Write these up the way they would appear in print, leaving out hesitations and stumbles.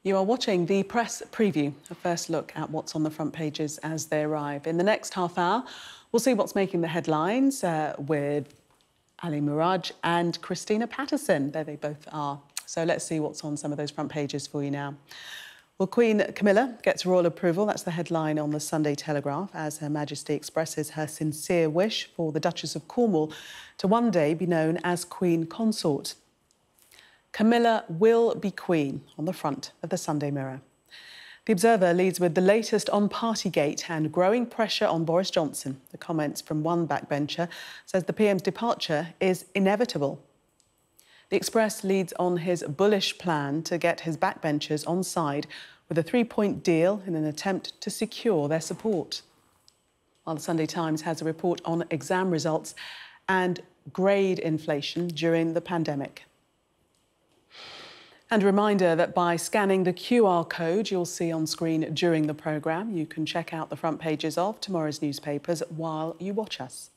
You are watching the press preview, a first look at what's on the front pages as they arrive. In the next half hour, we'll see what's making the headlines with Ali Miraj and Christina Patterson. There they both are. So let's see what's on some of those front pages for you now. Well, Queen Camilla gets royal approval. That's the headline on the Sunday Telegraph, as Her Majesty expresses her sincere wish for the Duchess of Cornwall to one day be known as Queen Consort. Camilla will be Queen on the front of the Sunday Mirror. The Observer leads with the latest on Partygate and growing pressure on Boris Johnson. The comments from one backbencher says the PM's departure is inevitable. The Express leads on his bullish plan to get his backbenchers on side with a three-point deal in an attempt to secure their support. While the Sunday Times has a report on exam results and grade inflation during the pandemic. And a reminder that by scanning the QR code you'll see on screen during the programme, you can check out the front pages of tomorrow's newspapers while you watch us.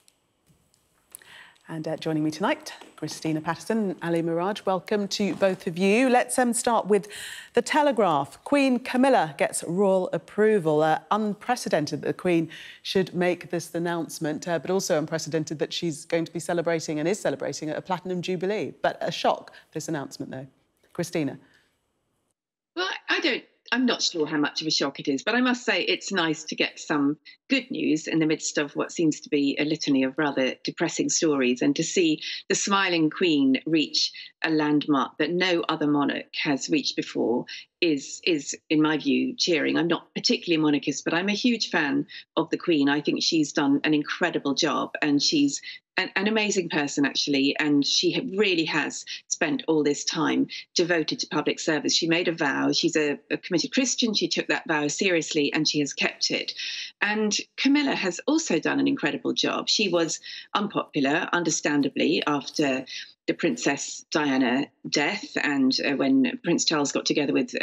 And joining me tonight, Christina Patterson and Ali Miraj. Welcome to both of you. Let's start with the Telegraph. Queen Camilla gets royal approval. Unprecedented that the Queen should make this announcement, but also unprecedented that she's going to be celebrating and is celebrating a Platinum Jubilee. But a shock, this announcement, though. Christina. Well, I'm not sure how much of a shock it is, but I must say it's nice to get some good news in the midst of what seems to be a litany of rather depressing stories, and to see the smiling Queen reach a landmark that no other monarch has reached before is, in my view, cheering. I'm not particularly monarchist, but I'm a huge fan of the Queen. I think she's done an incredible job, and she's an amazing person, actually, and she really has spent all this time devoted to public service. She made a vow. She's a committed Christian. She took that vow seriously, and she has kept it. And Camilla has also done an incredible job. She was unpopular, understandably, after the Princess Diana death and when Prince Charles got together with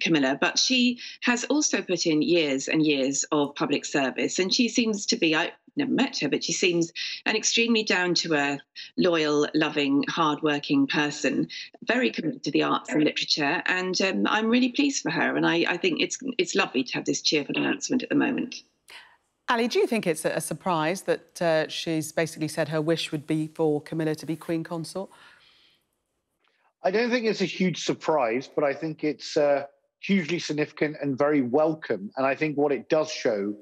Camilla. But she has also put in years and years of public service. And she seems to be, I've never met her, but she seems an extremely down-to-earth, loyal, loving, hard-working person, very committed to the arts and literature. And I'm really pleased for her. And I think it's lovely to have this cheerful announcement at the moment. Ali, do you think it's a surprise that she's basically said her wish would be for Camilla to be Queen Consort? I don't think it's a huge surprise, but I think it's hugely significant and very welcome. And I think what it does show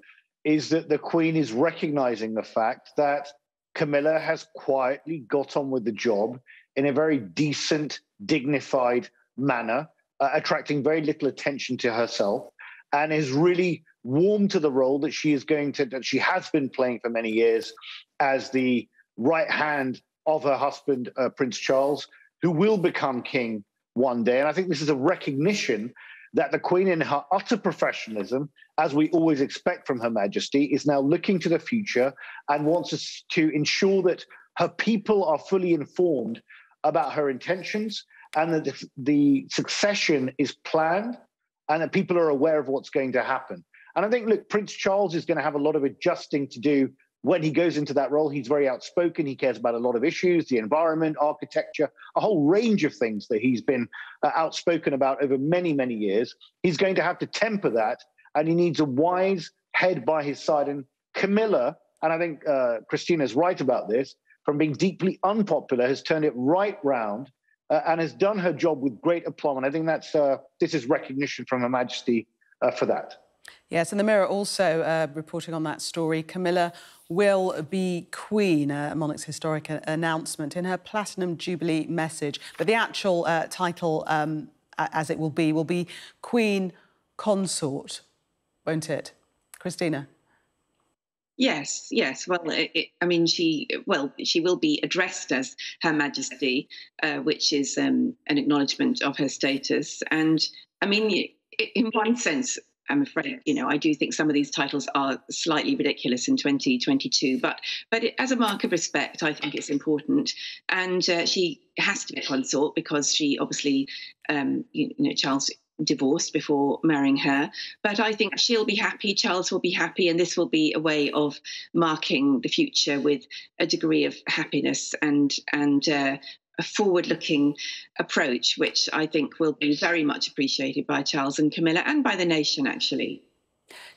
is that the Queen is recognising the fact that Camilla has quietly got on with the job in a very decent, dignified manner, attracting very little attention to herself, and is really warm to the role that she has been playing for many years as the right hand of her husband, Prince Charles, who will become king one day. And I think this is a recognition that the Queen, in her utter professionalism, as we always expect from Her Majesty, is now looking to the future and wants us to ensure that her people are fully informed about her intentions, and that the succession is planned and that people are aware of what's going to happen. And I think, look, Prince Charles is going to have a lot of adjusting to do when he goes into that role. He's very outspoken. He cares about a lot of issues, the environment, architecture, a whole range of things that he's been outspoken about over many, many years. He's going to have to temper that, and he needs a wise head by his side. And Camilla, and I think Christina's right about this, from being deeply unpopular, has turned it right round and has done her job with great aplomb. And I think this is recognition from Her Majesty for that. Yes, and the Mirror also reporting on that story. Camilla will be Queen, a monarch's historic announcement in her Platinum Jubilee message. But the actual title, as it will be Queen Consort, won't it? Christina? Yes. Well, I mean, she will be addressed as Her Majesty, which is an acknowledgement of her status. And I mean, in one sense, I'm afraid, I do think some of these titles are slightly ridiculous in 2022, but as a mark of respect, I think it's important. And she has to be consort because she obviously, Charles divorced before marrying her. But I think she'll be happy, Charles will be happy, and this will be a way of marking the future with a degree of happiness and a forward-looking approach, which I think will be very much appreciated by Charles and Camilla and by the nation, actually.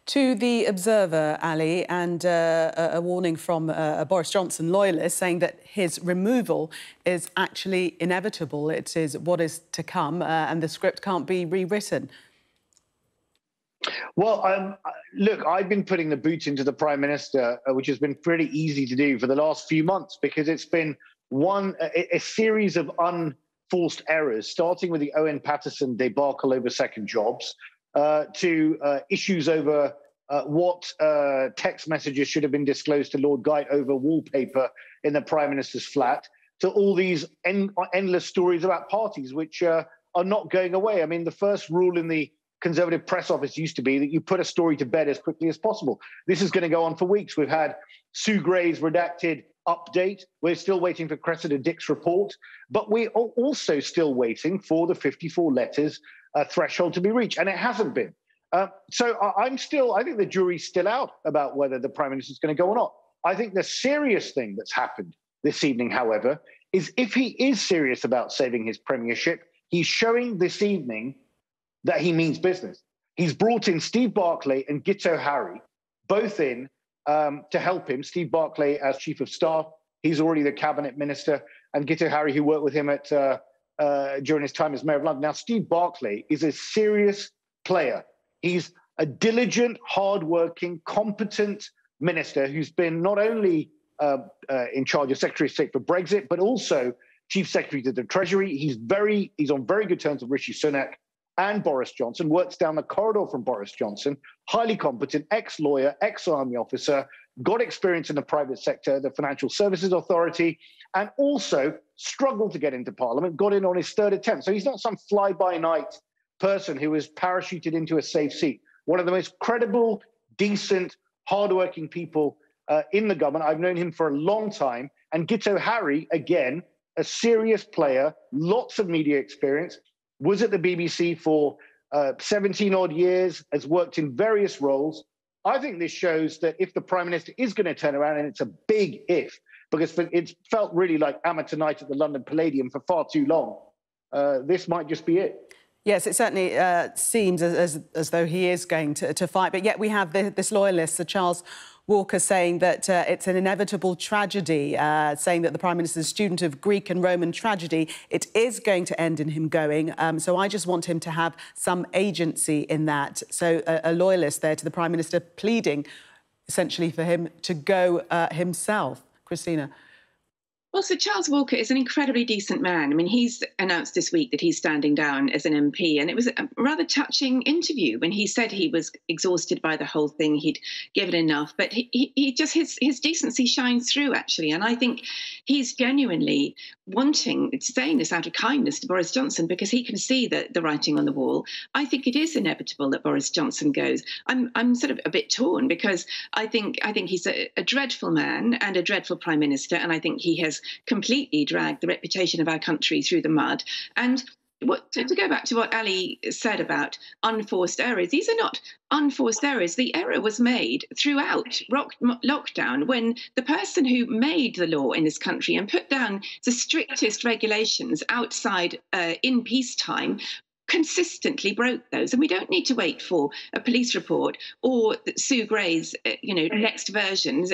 To The Observer, Ali, and a warning from a Boris Johnson loyalist saying that his removal is actually inevitable. It is what is to come, and the script can't be rewritten. Well, look, I've been putting the boot into the Prime Minister, which has been pretty easy to do for the last few months, because it's been a series of unforced errors, starting with the Owen Patterson debacle over second jobs, to issues over what text messages should have been disclosed to Lord Geidt over wallpaper in the Prime Minister's flat, to all these endless stories about parties which are not going away. I mean, the first rule in the Conservative press office used to be that you put a story to bed as quickly as possible. This is going to go on for weeks. We've had Sue Gray's redacted update. We're still waiting for Cressida Dick's report, but we're also still waiting for the 54 letters threshold to be reached, and it hasn't been. So I think the jury's still out about whether the Prime Minister is going to go or not. I think the serious thing that's happened this evening, however, is if he is serious about saving his premiership, he's showing this evening that he means business. He's brought in Steve Barclay and Gito Harry, both in to help him. Steve Barclay as Chief of Staff, he's already the Cabinet Minister, and Gito Harry, who worked with him at during his time as Mayor of London. Now, Steve Barclay is a serious player. He's a diligent, hardworking, competent minister who's been not only in charge of Secretary of State for Brexit, but also Chief Secretary to the Treasury. He's on very good terms with Rishi Sunak and Boris Johnson, works down the corridor from Boris Johnson, highly competent, ex-lawyer, ex-army officer, got experience in the private sector, the Financial Services Authority, and also struggled to get into Parliament, got in on his third attempt. So he's not some fly-by-night person who was parachuted into a safe seat. One of the most credible, decent, hardworking people in the government. I've known him for a long time. And Gito Harry, again, a serious player, lots of media experience, was at the BBC for 17-odd years, has worked in various roles. I think this shows that if the Prime Minister is going to turn around, and it's a big if, because it's felt really like amateur night at the London Palladium for far too long, this might just be it. Yes, it certainly seems as though he is going to fight. But yet we have this loyalist, Sir Charles Walker, saying that it's an inevitable tragedy, saying that the Prime Minister is a student of Greek and Roman tragedy. It is going to end in him going. So I just want him to have some agency in that. So a loyalist there to the Prime Minister pleading essentially for him to go himself. Christina. Well, Sir Charles Walker is an incredibly decent man. I mean, he's announced this week that he's standing down as an MP, and it was a rather touching interview when he said he was exhausted by the whole thing. He'd given enough, but he just his decency shines through, actually. And I think he's genuinely saying this out of kindness to Boris Johnson, because he can see the writing on the wall. I think it is inevitable that Boris Johnson goes. I'm sort of a bit torn, because I think he's a dreadful man and a dreadful Prime Minister, and I think he has completely dragged the reputation of our country through the mud. And to go back to what Ali said about unforced errors, these are not unforced errors. The error was made throughout lockdown, when the person who made the law in this country and put down the strictest regulations outside in peacetime consistently broke those. And we don't need to wait for a police report or Sue Gray's, next version,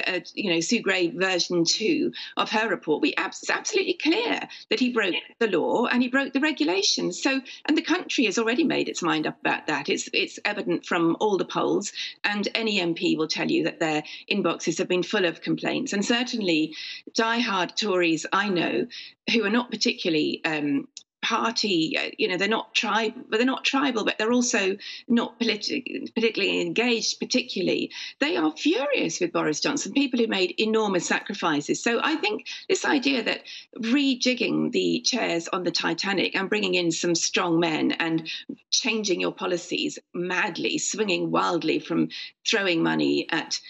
Sue Gray version 2 of her report. It's absolutely clear that he broke the law and he broke the regulations. So, and the country has already made its mind up about that. It's evident from all the polls, and any MP will tell you that their inboxes have been full of complaints. And certainly diehard Tories I know, who are not particularly party, they're not tribal, but they're also not politically engaged particularly. They are furious with Boris Johnson, people who made enormous sacrifices. So I think this idea that rejigging the chairs on the Titanic and bringing in some strong men and changing your policies madly, swinging wildly from throwing money at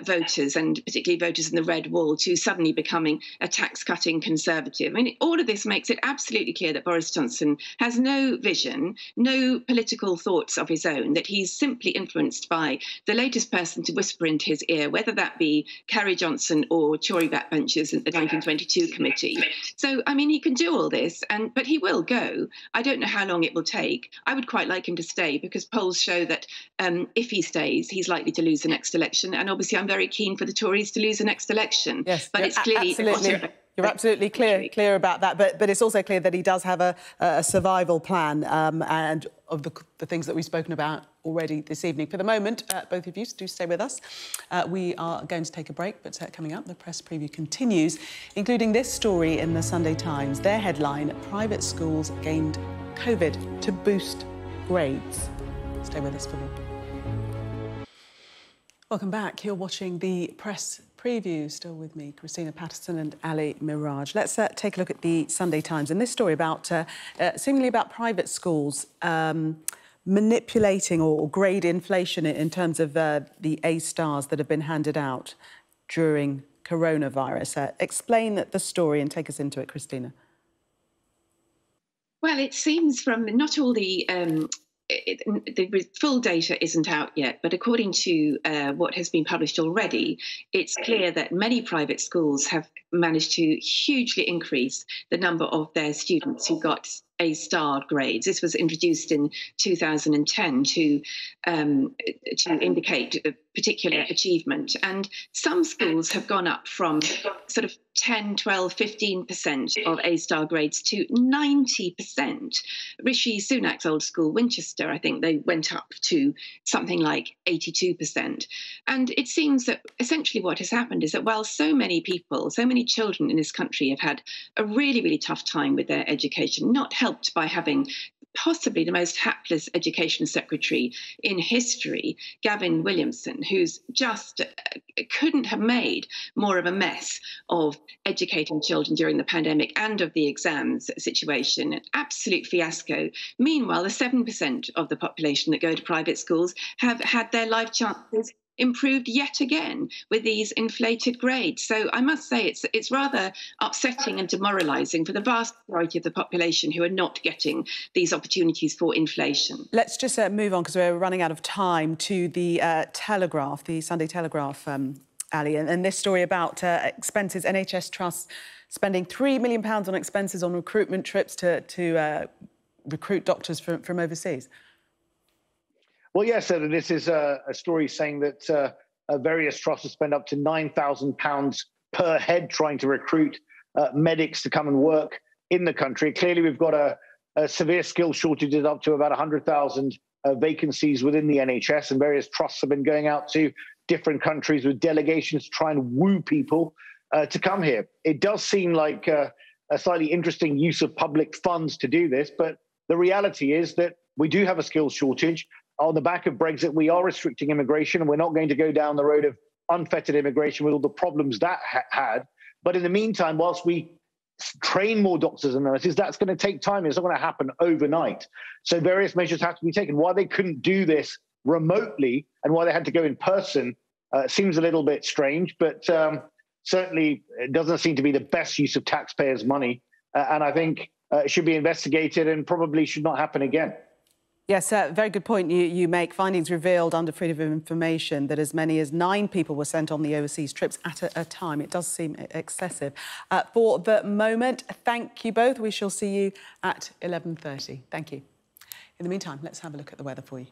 voters, and particularly voters in the red wall, to suddenly becoming a tax-cutting Conservative. I mean, all of this makes it absolutely clear that Boris Boris Johnson has no vision, no political thoughts of his own, that he's simply influenced by the latest person to whisper into his ear, whether that be Carrie Johnson or Tory backbenchers at the 1922 committee. So, I mean, he can do all this, but he will go. I don't know how long it will take. I would quite like him to stay, because polls show that if he stays, he's likely to lose the next election. And obviously, I'm very keen for the Tories to lose the next election. Yes, but it's clearly you're absolutely clear about that. But it's also clear that he does have a survival plan, and of the things that we've spoken about already this evening. For the moment, both of you do stay with us. We are going to take a break, but coming up, the press preview continues, including this story in the Sunday Times. Their headline: private schools gained COVID to boost grades. Stay with us for more. Welcome back. You're watching the press preview. Still with me, Christina Patterson and Ali Miraj. Let's take a look at the Sunday Times and this story about seemingly about private schools manipulating or grade inflation in terms of the A stars that have been handed out during coronavirus. Explain the story and take us into it, Christina. Well, it seems from not all the full data isn't out yet, but according to what has been published already, it's clear that many private schools have managed to hugely increase the number of their students who got A-star grades. This was introduced in 2010 to indicate a particular achievement. And some schools have gone up from sort of 10, 12, 15% of A-star grades to 90%. Rishi Sunak's old school, Winchester, I think they went up to something like 82%. And it seems that essentially what has happened is that while so many people, so many children in this country have had a really, really tough time with their education, not helped by having possibly the most hapless education secretary in history, Gavin Williamson, who's just couldn't have made more of a mess of educating children during the pandemic and of the exams situation. An absolute fiasco. Meanwhile, the 7% of the population that go to private schools have had their life chances improved yet again with these inflated grades. So I must say it's rather upsetting and demoralising for the vast majority of the population who are not getting these opportunities for inflation. Let's just move on, because we're running out of time, to the Telegraph, the Sunday Telegraph, Ali, and this story about expenses. NHS trusts spending £3 million on expenses on recruitment trips to recruit doctors from overseas. Well, yes, and this is a story saying that various trusts have spent up to £9,000 per head trying to recruit medics to come and work in the country. Clearly, we've got a severe skill shortages up to about 100,000 vacancies within the NHS, and various trusts have been going out to different countries with delegations to try and woo people to come here. It does seem like a slightly interesting use of public funds to do this, but the reality is that we do have a skills shortage. On the back of Brexit, we are restricting immigration, and we're not going to go down the road of unfettered immigration with all the problems that had. But in the meantime, whilst we train more doctors and nurses, that's going to take time. It's not going to happen overnight. So various measures have to be taken. Why they couldn't do this remotely and why they had to go in person seems a little bit strange, but certainly it doesn't seem to be the best use of taxpayers' money. And I think it should be investigated and probably should not happen again. Yes, very good point you make. Findings revealed under Freedom of Information that as many as 9 people were sent on the overseas trips at a time. It does seem excessive. For the moment, thank you both. We shall see you at 11:30. Thank you. In the meantime, let's have a look at the weather for you.